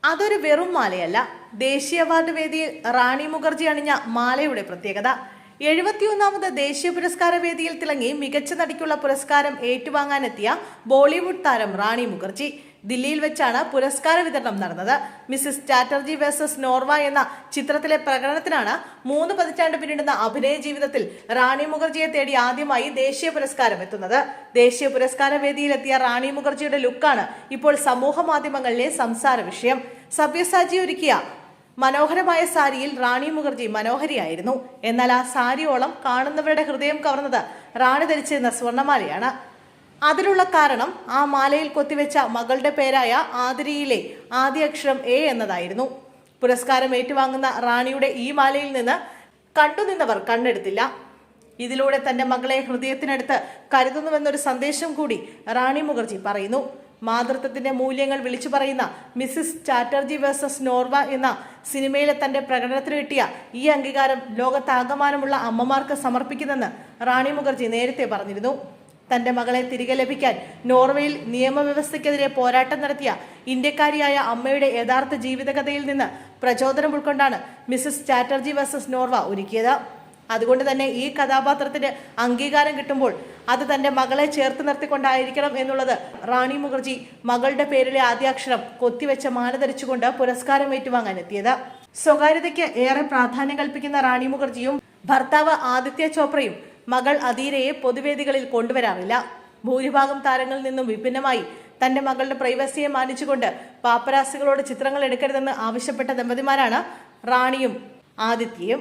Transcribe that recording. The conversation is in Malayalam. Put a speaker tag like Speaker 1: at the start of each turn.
Speaker 1: അതൊരു വെറും മാലയല്ല. ദേശീയ അവാർഡ് വേദിയിൽ റാണി മുഖർജി അണിഞ്ഞ മാലയുടെ പ്രത്യേകത. 71ാമത് ദേശീയ പുരസ്കാര വേദിയിൽ തിളങ്ങി മികച്ച നടിക്കുള്ള പുരസ്കാരം ഏറ്റുവാങ്ങാനെത്തിയ ബോളിവുഡ് താരം റാണി മുഖർജി. ദില്ലിയിൽ വെച്ചാണ് പുരസ്കാര വിതരണം നടന്നത്. മിസ്സിസ് ചാറ്റർജി വേഴ്സസ് നോർവ എന്ന ചിത്രത്തിലെ പ്രകടനത്തിനാണ് 3 പതിറ്റാണ്ട് പിന്നിടുന്ന അഭിനയ ജീവിതത്തിൽ റാണി മുഖർജിയെ തേടി ആദ്യമായി ദേശീയ പുരസ്കാരം എത്തുന്നത്. ദേശീയ പുരസ്കാര വേദിയിലെത്തിയ റാണി മുഖർജിയുടെ ലുക്കാണ് ഇപ്പോൾ സമൂഹ മാധ്യമങ്ങളിലെ സംസാര വിഷയം. സബ്യസാചി ഒരുക്കിയ മനോഹരമായ സാരിയിൽ റാണി മുഖർജി മനോഹരിയായിരുന്നു. എന്നാൽ ആ സാരിയോളം കാണുന്നവരുടെ ഹൃദയം കവർന്നത് റാണി ധരിച്ചിരുന്ന സ്വർണ്ണമാലയാണ്. അതിലുള്ള കാരണം ആ മാലയിൽ കൊത്തിവെച്ച മകളുടെ പേരായ ആതിരയിലെ ആദ്യ അക്ഷരം എ എന്നതായിരുന്നു. പുരസ്കാരം ഏറ്റുവാങ്ങുന്ന റാണിയുടെ ഈ മാലയിൽ നിന്ന് കണ്ടുനിന്നവർ കണ്ണെടുത്തില്ല. ഇതിലൂടെ തന്റെ മകളെ ഹൃദയത്തിനടുത്ത് കരുതുന്നുവെന്നൊരു സന്ദേശം കൂടി റാണി മുഖർജി പറയുന്നു. മാതൃത്വത്തിന്റെ മൂല്യങ്ങൾ വിളിച്ചു പറയുന്ന മിസ്സിസ് ചാറ്റർജി വേഴ്സസ് നോർവ എന്ന സിനിമയിലെ തന്റെ പ്രകടനത്തിന് കിട്ടിയ ഈ അംഗീകാരം ലോകത്താകമാനമുള്ള അമ്മമാർക്ക് സമർപ്പിക്കുന്നെന്ന് റാണി മുഖർജി നേരത്തെ പറഞ്ഞിരുന്നു. തന്റെ മകളെ തിരികെ ലഭിക്കാൻ നോർവേയിൽ നിയമവ്യവസ്ഥയ്ക്കെതിരെ പോരാട്ടം നടത്തിയ ഇന്ത്യക്കാരിയായ അമ്മയുടെ യഥാർത്ഥ ജീവിതകഥയിൽ നിന്ന് പ്രചോദനം ഉൾക്കൊണ്ടാണ് മിസ്സിസ് ചാറ്റർജി വേഴ്സസ് നോർവ ഒരുക്കിയത്. അതുകൊണ്ട് തന്നെ ഈ കഥാപാത്രത്തിന് അംഗീകാരം കിട്ടുമ്പോൾ അത് തന്റെ മകളെ ചേർത്ത് നിർത്തിക്കൊണ്ടായിരിക്കണം എന്നുള്ളത് റാണി മുഖർജി മകളുടെ പേരിലെ ആദ്യാക്ഷരം കൊത്തിവെച്ച മാല ധരിച്ചുകൊണ്ട് പുരസ്കാരം ഏറ്റുവാങ്ങാൻ എത്തിയത്. സ്വകാര്യതയ്ക്ക് ഏറെ പ്രാധാന്യം കൽപ്പിക്കുന്ന റാണി മുഖർജിയും ഭർത്താവ് ആദിത്യ ചോപ്രയും മകൾ അധീരയെ പൊതുവേദികളിൽ കൊണ്ടുവരാറില്ല. ഭൂരിഭാഗം താരങ്ങളിൽ നിന്നും വിഭിന്നമായി തന്റെ മകളുടെ പ്രൈവസിയെ മാനിച്ചുകൊണ്ട് പാപ്പരാസികളോട് ചിത്രങ്ങൾ എടുക്കരുതെന്ന് ആവശ്യപ്പെട്ട ദമ്പതിമാരാണ് റാണിയും ആദിത്യയും.